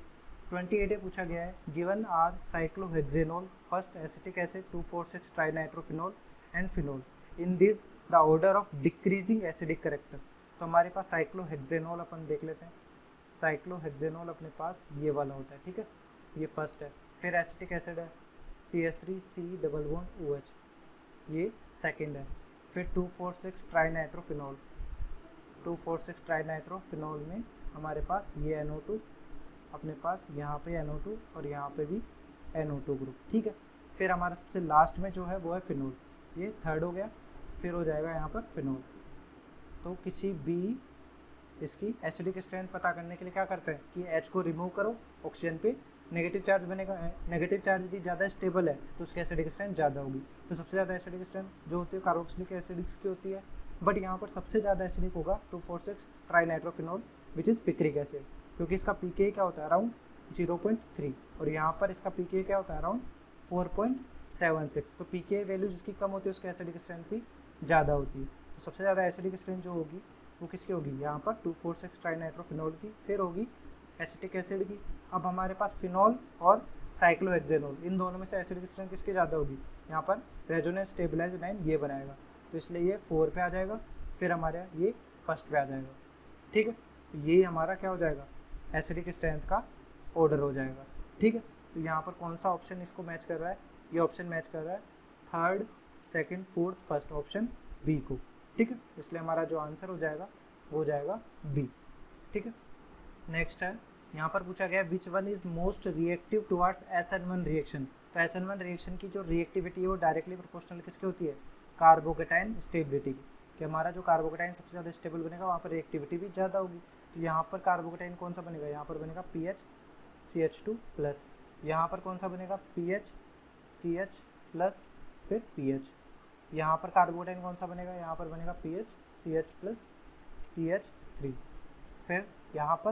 पूछा गया है, given are cyclohexanol, first acetic acid, 2,4,6 trinitrophenol and phenol, in this the order of decreasing acidic character. तो हमारे पास साइक्लोहेक्सेनोल अपन देख लेते हैं, साइक्लोहेक्सेनोल अपने पास ये वाला होता है, ठीक है, ये फर्स्ट है। फिर एसिटिक एसिड है CH3C डबल बॉन्ड OH, ये सेकंड है। फिर 2,4,6 ट्राइनाइट्रोफिनोल, 2,4,6 ट्राइनाइट्रोफिनोल में हमारे पास ये NO2, अपने पास यहाँ पे NO2 और यहाँ पे भी NO2 ग्रुप। ठीक है, फिर हमारा सबसे लास्ट में जो है वो है फिनोल, ये थर्ड हो गया। फिर हो जाएगा यहाँ पर फिनोल। तो किसी भी इसकी एसिडिक स्ट्रेंथ पता करने के लिए क्या करते हैं कि H को रिमूव करो, ऑक्सीजन पे नेगेटिव चार्ज बनेगा, नेगेटिव चार्ज यदि ज़्यादा स्टेबल है तो उसकी एसिडिक स्ट्रेंथ ज़्यादा होगी। तो सबसे ज़्यादा एसिडिक स्ट्रेंथ जो होती है कार्बोक्सिलिक एसिडिक्स की होती है, बट यहाँ पर सबसे ज़्यादा एसिडिक होगा 2,4,6 ट्राइनाइट्रोफिनोल विच इज़ पिक्रिक एसिड, क्योंकि इसका pKa क्या होता है अराउंड 0.3 और यहाँ पर इसका pKa क्या होता है अराउंड 4.76। तो pKa वैल्यू जिसकी कम होती है उसकी एसिडिक स्ट्रेंथ भी ज़्यादा होती है। तो सबसे ज़्यादा एसिडिक स्ट्रेंथ जो होगी वो किसकी होगी, यहाँ पर 2,4,6 ट्राइनाइट्रोफिनोल की, फिर होगी एसिटिक एसिड की। अब हमारे पास फिनोल और साइक्लोहेक्सेनोल, इन दोनों में से एसिडिक स्ट्रेंथ किसकी ज़्यादा होगी, यहाँ पर रेजोनेंस स्टेबलाइज लाइन ये बनाएगा, तो इसलिए ये 4 पे आ जाएगा, फिर हमारे यहाँ ये फर्स्ट पे आ जाएगा। ठीक है, तो ये हमारा क्या हो जाएगा, एसिडिक स्ट्रेंथ का ऑर्डर हो जाएगा। ठीक है, तो यहाँ पर कौन सा ऑप्शन इसको मैच कर रहा है, ये ऑप्शन मैच कर रहा है third, second, fourth, first, option B को। ठीक है, इसलिए हमारा जो आंसर हो जाएगा वो हो जाएगा बी। ठीक है, नेक्स्ट है, यहाँ पर पूछा गया विच one is most reactive towards SN1 reaction. तो SN1 रिएक्शन की जो रिएक्टिविटी है वो डायरेक्टली प्रोपोर्शनल किसकी होती है, कार्बोकेटाइन स्टेबिलिटी की, कि हमारा जो कार्बोकेटाइन सबसे ज़्यादा स्टेबल बनेगा वहाँ पर रिएक्टिविटी भी ज़्यादा होगी। तो यहाँ पर कार्बोकेटाइन कौन सा बनेगा, यहाँ पर बनेगा PHCH2+, यहाँ पर कौन सा बनेगा PHCH+, फिर PH। यहाँ पर कार्बोकेटाइन कौन सा बनेगा, यहाँ पर बनेगा PHCH+ CH3, फिर यहाँ पर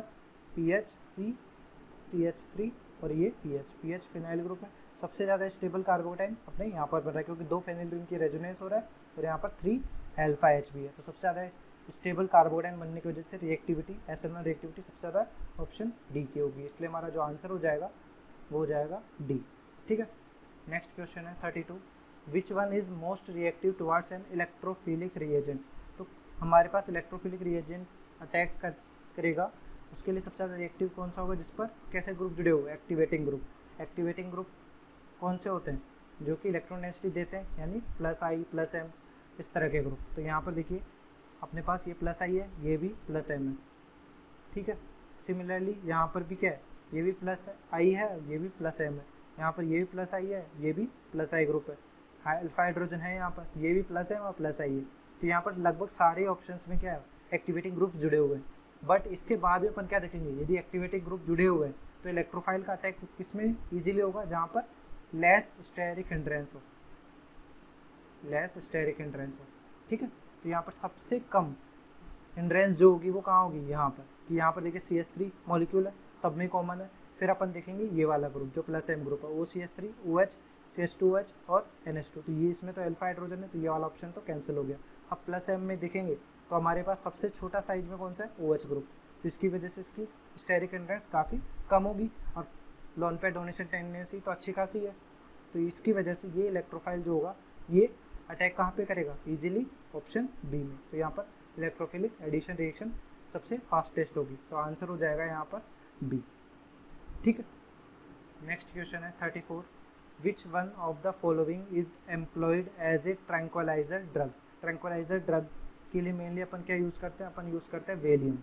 PHCCH3 और ये PH फिनाइल ग्रुप है। सबसे ज़्यादा स्टेबल कार्बोकेटाइन अपने यहाँ पर बन रहा है क्योंकि 2 फेनिल रिंग की रेजोनेंस हो रहा है और यहाँ पर 3 अल्फा H भी है। तो सबसे ज़्यादा स्टेबल कार्बोकेटाइन बनने की वजह से रिएक्टिविटी SN1 रिएक्टिविटी सबसे ज़्यादा ऑप्शन डी की होगी, इसलिए हमारा जो आंसर हो जाएगा वो हो जाएगा डी। ठीक है, नेक्स्ट क्वेश्चन है 32, which one is most reactive towards an electrophilic reagent. तो हमारे पास इलेक्ट्रोफिलिक रिएजेंट अटैक करेगा, उसके लिए सबसे ज़्यादा रिएक्टिव कौन सा होगा, जिस पर कैसे ग्रुप जुड़े हुए, एक्टिवेटिंग ग्रुप। एक्टिवेटिंग ग्रुप कौन से होते हैं, जो कि इलेक्ट्रॉन डेंसिटी देते हैं, यानी +I +M इस तरह के ग्रुप। तो यहाँ पर देखिए अपने पास ये +I है, ये भी +M है। ठीक है, सिमिलरली यहाँ पर भी क्या है, ये भी +I है, ये भी +M है, यहाँ पर ये भी +I है, ये भी +I ग्रुप है, अल्फा हाइड्रोजन है यहाँ पर, ये भी +M और +I है। तो यहाँ पर लगभग सारे ऑप्शंस में क्या है, एक्टिवेटिंग ग्रुप जुड़े हुए हैं। बट इसके बाद भी अपन क्या देखेंगे, यदि एक्टिवेटिंग ग्रुप जुड़े हुए हैं तो इलेक्ट्रोफाइल का अटैक किस में ईजिली होगा, जहाँ पर लेस स्टेरिक हिंड्रेंस हो, लेस स्टेरिक हिंड्रेंस हो। ठीक है, तो यहाँ पर सबसे कम हिंड्रेंस जो होगी वो कहाँ होगी, यहाँ पर, कि यहाँ पर देखिए CH3 मॉलिक्यूल है, सब में कॉमन है। फिर अपन देखेंगे ये वाला ग्रुप जो प्लस M ग्रुप है, OCH3 OH CH2OH और NH2, तो ये इसमें तो अल्फा हाइड्रोजन है, तो ये वाला ऑप्शन तो कैंसिल हो गया। अब प्लस M में देखेंगे तो हमारे पास सबसे छोटा साइज में कौन सा है, OH ग्रुप, तो इसकी वजह से इसकी स्टेरिक हिंड्रेंस काफ़ी कम होगी और लोन पेयर डोनेशन टेंडेंसी तो अच्छी खासी है। तो इसकी वजह से ये इलेक्ट्रोफाइल जो होगा ये अटैक कहाँ पे करेगा, इजीली ऑप्शन बी में। तो यहाँ पर इलेक्ट्रोफिलिक एडिशन रिएक्शन सबसे फास्टेस्ट होगी, तो आंसर हो जाएगा यहाँ पर बी। ठीक है, नेक्स्ट क्वेश्चन है 34, which one of the following is employed as a tranquilliser drug. Tranquilliser drug के लिए मेनली अपन क्या यूज़ करते हैं, अपन यूज़ करते हैं वेलियम।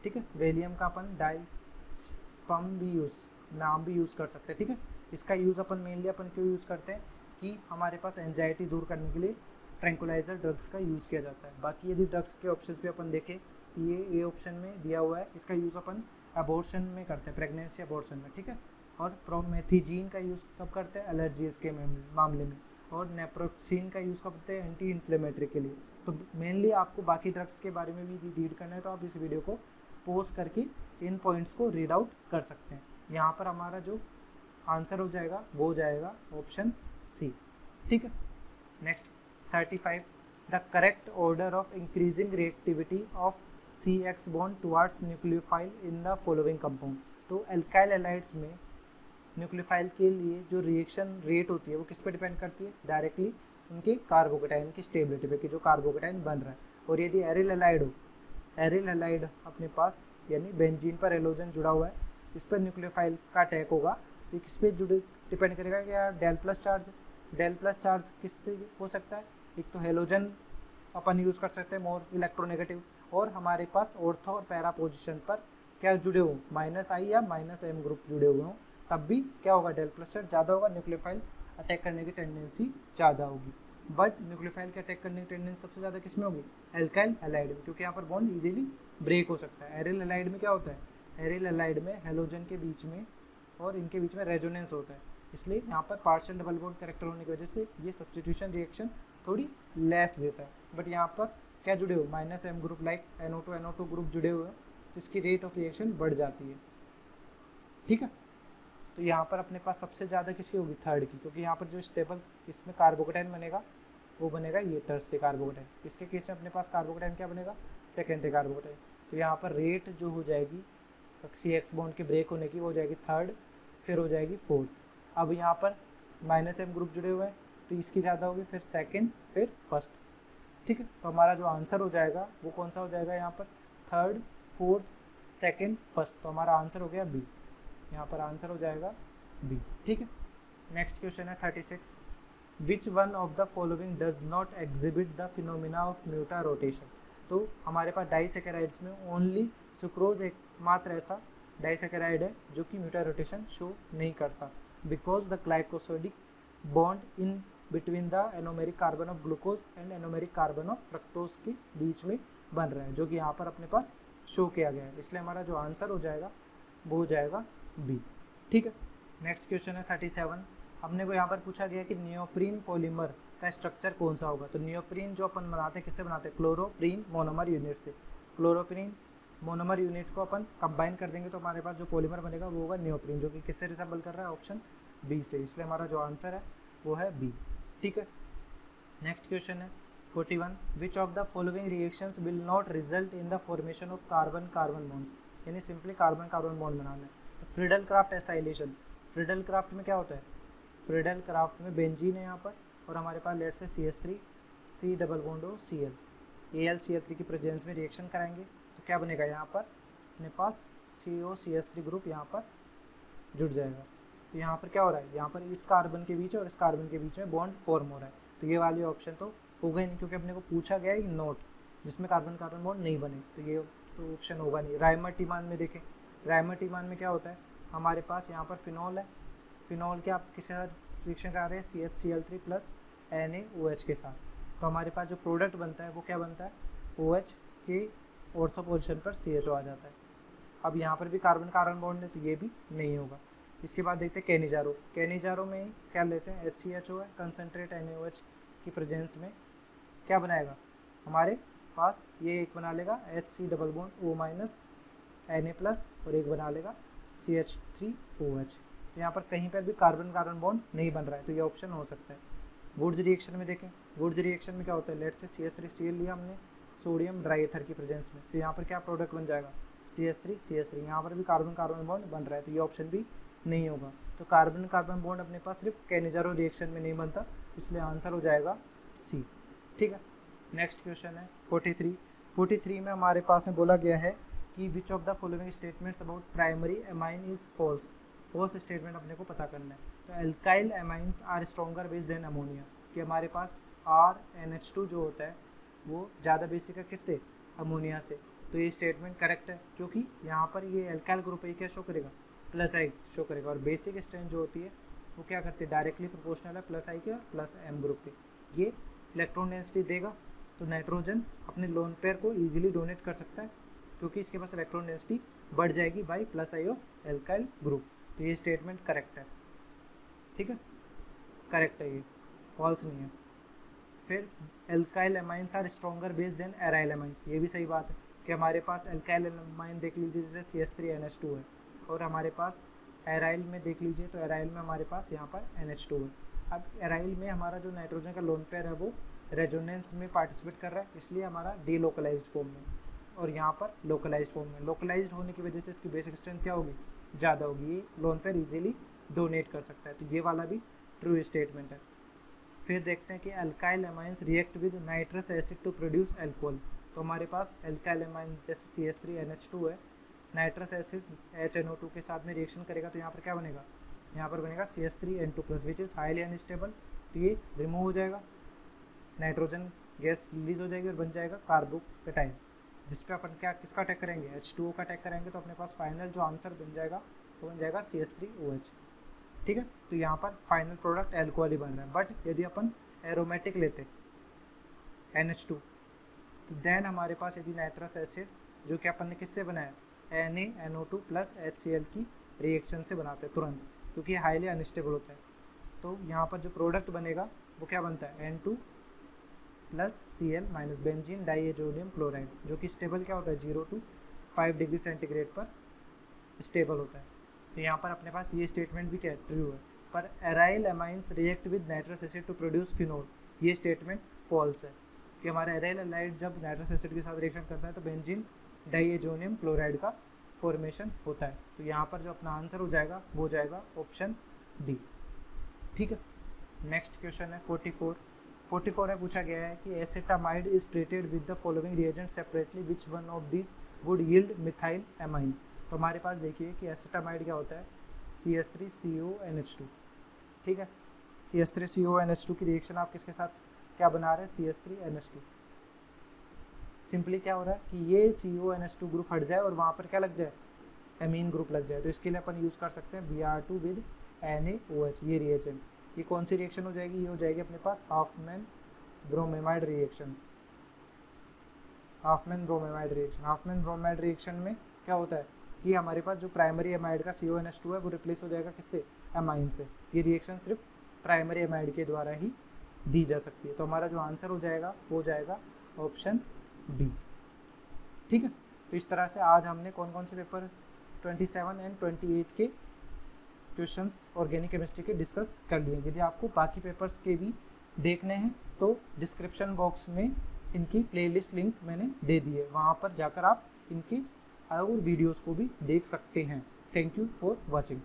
ठीक है, वेलियम का अपन डाइपम भी नाम भी यूज़ कर सकते हैं। ठीक है, इसका यूज़ अपन मेनली अपन क्यों यूज़ करते हैं कि हमारे पास एंजाइटी दूर करने के लिए ट्रैंक्विलाइजर ड्रग्स का यूज़ किया जाता है। बाकी यदि ड्रग्स के ऑप्शंस भी अपन देखें, ये ए ऑप्शन में दिया हुआ है, इसका यूज़ अपन अबॉर्शन में करते हैं, प्रेगनेंसी अबॉर्शन में। ठीक है, और प्रोमेथिजीन का यूज़ कब करते हैं, एलर्जीज के मामले में, और नेप्रोक्सीन का यूज़ कब करते हैं, एंटी इन्फ्लेमेटरी के लिए। तो मेनली आपको बाकी ड्रग्स के बारे में भी रीड करना है, तो आप इस वीडियो को पॉज करके इन पॉइंट्स को रीड आउट कर सकते हैं। यहाँ पर हमारा जो आंसर हो जाएगा वो हो जाएगा ऑप्शन सी। ठीक है, next 35, the correct order of increasing reactivity of CX bond towards nucleophile in the following compound. तो एल्काइल हैलाइड्स में न्यूक्लियोफाइल के लिए जो रिएक्शन रेट होती है वो किस पे डिपेंड करती है, डायरेक्टली उनके कार्बोकेटाइन की स्टेबिलिटी पे, कि जो कार्बोकेटाइन बन रहा है। और यदि एरिल हैलाइड हो, एरिल हैलाइड अपने पास यानी बेंजीन पर एलोजन जुड़ा हुआ है, इस पर न्यूक्लियोफाइल का अटैक होगा, तो किस पे डिपेंड करेगा कि यार del plus charge. Del plus charge किससे हो सकता है, एक तो हेलोजन अपन यूज़ कर सकते हैं मोर इलेक्ट्रोनेगेटिव, और हमारे पास ऑर्थो और पैरा पोजिशन पर क्या जुड़े हो, -I या -M ग्रुप जुड़े हुए हों, तब भी क्या होगा, डेल प्लस चार्ज ज़्यादा होगा, न्यूक्लियोफाइल अटैक करने की टेंडेंसी ज़्यादा होगी। बट न्यूक्लियोफाइल के अटैक करने की टेंडेंसी सबसे ज़्यादा किस में होगी, एल्काइल हैलाइड में, क्योंकि यहाँ पर बॉन्ड इजीली ब्रेक हो सकता है। एरिल हैलाइड में क्या होता है, एरिल हैलाइड में हेलोजन के बीच में और इनके बीच में रेजोनेंस होता है, इसलिए यहाँ पर पार्शियल डबल बॉन्ड कैरेक्टर होने की वजह से ये सब्स्टिट्यूशन रिएक्शन थोड़ी लेस देता है। बट यहाँ पर क्या जुड़े हो, -M group like NO2 NO2 group जुड़े हुए हैं, तो इसकी रेट ऑफ रिएक्शन बढ़ जाती है। ठीक है, तो यहाँ पर अपने पास सबसे ज़्यादा किसकी होगी, थर्ड की, क्योंकि यहाँ पर जो स्टेबल इसमें कार्बोकेटाइन बनेगा वो बनेगा ये टर्सरी कार्बोकेटाइन। इसके केस में अपने पास कार्बोकेटाइन क्या बनेगा, सेकेंडरी कार्बोकेटाइन। तो यहाँ पर रेट जो हो जाएगी CX बॉन्ड के ब्रेक होने की वो हो जाएगी थर्ड, फिर हो जाएगी फोर्थ। अब यहाँ पर -M ग्रुप जुड़े हुए हैं तो इसकी ज़्यादा होगी, फिर सेकेंड, फिर फर्स्ट। ठीक है, तो हमारा जो आंसर हो जाएगा वो कौन सा हो जाएगा, यहाँ पर थर्ड, फोर्थ, सेकेंड, फर्स्ट। तो हमारा आंसर हो गया बी, यहाँ पर आंसर हो जाएगा बी। ठीक है, नेक्स्ट क्वेश्चन है 36, which one of the following does not exhibit the phenomena of mutarotation. तो हमारे पास डाइसैकेराइड्स में ओनली सुक्रोज एकमात्र ऐसा डाइसैकेराइड है जो कि म्यूटा रोटेशन शो नहीं करता, because the glycosidic bond in between the anomeric carbon of glucose and anomeric carbon of fructose के बीच में बन रहा है, जो कि यहाँ पर अपने पास शो किया गया है। इसलिए हमारा जो आंसर हो जाएगा वो हो जाएगा बी। ठीक है, नेक्स्ट क्वेश्चन है 37, हमने को यहाँ पर पूछा गया कि नियोप्रीन पॉलीमर का स्ट्रक्चर कौन सा होगा। तो नियोप्रीन जो अपन बनाते हैं किससे बनाते हैं, क्लोरोप्रीन मोनोमर यूनिट से। क्लोरोप्रीन मोनोमर यूनिट को अपन कंबाइन कर देंगे तो हमारे पास जो पॉलीमर बनेगा वो होगा नियोप्रीन, जो कि किससे रिसेंबल कर रहा है, ऑप्शन बी से। इसलिए हमारा जो आंसर है वो है बी। ठीक है, नेक्स्ट क्वेश्चन है 41, विच of the following reactions will not result in the formation of carbon carbon bonds, यानी सिंपली कार्बन कार्बन बॉन्ड बनाना है। तो Friedel Crafts acylation, Friedel craft में क्या होता है, फ्रीडल क्राफ्ट में बेंजीन है यहाँ पर, और हमारे पास लेट से CH3 C डबल बॉन्ड हो Cl, AlCl3 की प्रेजेंस में रिएक्शन कराएंगे तो क्या बनेगा, यहाँ पर अपने पास COCH3 ग्रुप यहाँ पर जुड़ जाएगा। तो यहाँ पर क्या हो रहा है, यहाँ पर इस कार्बन के बीच और इस कार्बन के बीच में बॉन्ड फॉर्म हो रहा है। तो ये वाली ऑप्शन तो होगा ही नहीं, क्योंकि अपने को पूछा गया है नोट जिसमें कार्बन कार्बन बॉन्ड नहीं बने, तो ये तो ऑप्शन होगा नहीं। राइमर-टीमान में देखें, राइमर-टीमान में क्या होता है, हमारे पास यहाँ पर फिनॉल है, फिनॉल के आप किसके साथ रिएक्शन करा रहे हैं, CHCl3 प्लस NaOH के साथ। तो हमारे पास जो प्रोडक्ट बनता है वो क्या बनता है, OH की ऑर्थो पोजिशन पर CHO आ जाता है। अब यहाँ पर भी कार्बन कार्बन बॉन्ड है तो ये भी नहीं होगा। इसके बाद देखते हैं कैनिजारो। कैनिजारो में क्या लेते हैं, HCHO है, कंसनट्रेट NaOH की प्रेजेंस में क्या बनाएगा, हमारे पास ये एक बना लेगा HC double bond O minus Na+ और एक बना लेगा CH3OH। तो यहाँ पर कहीं पर भी कार्बन कार्बन बॉन्ड नहीं बन रहा है, तो ये ऑप्शन हो सकता है। वुड्स रिएक्शन में देखें, वुड्स रिएक्शन में क्या होता है, लेट से CH3Cl लिया हमने सोडियम ड्राई ईथर की प्रेजेंस में, तो यहाँ पर क्या प्रोडक्ट बन जाएगा, CH3CH3। यहाँ पर भी कार्बन कार्बन बॉन्ड बन रहा है, तो ये ऑप्शन भी नहीं होगा। तो कार्बन कार्बन बॉन्ड अपने पास सिर्फ कैनिजारो रिएक्शन में नहीं बनता, इसलिए आंसर हो जाएगा C। ठीक है, नेक्स्ट क्वेश्चन है 43 में हमारे पास में बोला गया है कि which of the following statements about primary amine is false. False statement अपने को पता करना है। तो alkyl amines are stronger base than ammonia, कि हमारे पास RNH2 जो होता है वो ज़्यादा बेसिक है किससे, अमोनिया से। तो ये स्टेटमेंट करेक्ट है, क्योंकि यहाँ पर ये एल्काइल ग्रुप है, क्या शो करेगा, +I शो करेगा। और बेसिक स्ट्रेंथ जो होती है वो क्या करती है, डायरेक्टली प्रोपोर्शनल है +I के और +M ग्रुप के। ये इलेक्ट्रॉन डेंसिटी देगा तो नाइट्रोजन अपने लोन पेयर को ईजिली डोनेट कर सकता है, क्योंकि इसके पास इलेक्ट्रॉन डेंसिटी बढ़ जाएगी by +I of alkyl group. तो ये स्टेटमेंट करेक्ट है। ठीक है, करेक्ट है, ये फॉल्स नहीं है। फिर alkyl amines are stronger base than aryl amines, ये भी सही बात है कि हमारे पास एल्काइल एमाइन देख लीजिए जैसे CH3NH2 है, और हमारे पास एराइल में देख लीजिए तो एराइल में हमारे पास यहाँ पर NH2 है। अब एराइल में हमारा जो नाइट्रोजन का लोन पेयर है वो रेजोनेंस में पार्टिसिपेट कर रहा है, इसलिए हमारा डीलोकलाइज्ड फॉर्म में, और यहाँ पर लोकलाइज्ड फॉर्म में। लोकलाइज्ड होने की वजह से इसकी बेसिक स्ट्रेंथ क्या होगी, ज़्यादा होगी, ये लोन पेयर इजीली डोनेट कर सकता है। तो ये वाला भी ट्रू स्टेटमेंट है। फिर देखते हैं कि alkyl amines react with nitrous acid to produce alcohol. तो हमारे पास अल्काइल एमाइन जैसे CH3NH2 है, नाइट्रस एसिड HNO2 के साथ में रिएक्शन करेगा तो यहाँ पर क्या बनेगा, यहाँ पर बनेगा CH3N2+ which is highly unstable. तो ये रिमूव हो जाएगा, नाइट्रोजन गैस रिलीज हो जाएगी और बन जाएगा कार्बोकेटाइन, जिस पे अपन क्या किसका अटैक करेंगे, H2O का अटैक करेंगे। तो अपने पास फाइनल जो आंसर बन जाएगा वो बन जाएगा CH3OH। ठीक है, तो यहाँ पर फाइनल प्रोडक्ट अल्कोहल ही बन रहा है। बट यदि अपन एरोमेटिक लेते NH2 तो देन हमारे पास यदि नाइट्रस एसिड जो कि अपन ने किससे बनाया, NaNO2 + HCl की रिएक्शन से बनाते हैं तुरंत, क्योंकि ये हाईली अनस्टेबल होता है। तो यहाँ पर जो प्रोडक्ट बनेगा वो क्या बनता है, N2 + Cl- benzene diazonium chloride, जो कि स्टेबल क्या होता है 0 to 5 डिग्री सेंटीग्रेड पर स्टेबल होता है। तो यहाँ पर अपने पास ये स्टेटमेंट भी क्या ट्रू है। पर aryl amines react with nitrous acid to produce phenol, ये स्टेटमेंट फॉल्स है कि हमारा एराइल एलाइड जब नाइट्रस एसिड के साथ रिएक्शन करता है तो बेंजीन डाइएजोनियम क्लोराइड का फॉर्मेशन होता है। तो यहाँ पर जो अपना आंसर हो जाएगा वो हो जाएगा ऑप्शन डी। ठीक है, नेक्स्ट क्वेश्चन है 44 में पूछा गया है कि acetamide is treated with the following reagent separately, which one of this would yield methyl amine. तो हमारे पास देखिए कि एसेटामाइड क्या होता है, CH3CONH2। ठीक है, CH3CONH2 की रिएक्शन आप किसके साथ क्या बना रहे हैं, CH3NH2। सिंपली क्या हो रहा है कि ये CONH2 ग्रुप हट जाए और वहाँ पर क्या लग जाए, एमीन ग्रुप लग जाए। तो इसके लिए अपन यूज़ कर सकते हैं Br2 विद NaOH, ये रिएजेंट। ये कौन सी रिएक्शन हो जाएगी, ये हो जाएगी अपने पास Hofmann bromamide reaction. Hofmann bromide reaction में क्या होता है कि हमारे पास जो प्राइमरी एमाइड का CONH2 है वो रिप्लेस हो जाएगा किससे, एमाइन से। ये रिएक्शन सिर्फ प्राइमरी एमाइड के द्वारा ही दी जा सकती है। तो हमारा जो आंसर हो जाएगा वो हो जाएगा ऑप्शन डी। ठीक है, तो इस तरह से आज हमने कौन कौन से पेपर 27 और 28 के क्वेश्चंस ऑर्गेनिक केमिस्ट्री के डिस्कस कर लिए। यदि आपको बाकी पेपर्स के भी देखने हैं तो डिस्क्रिप्शन बॉक्स में इनकी प्लेलिस्ट लिंक मैंने दे दी है, वहाँ पर जाकर आप इनकी और वीडियोस को भी देख सकते हैं। Thank you for watching.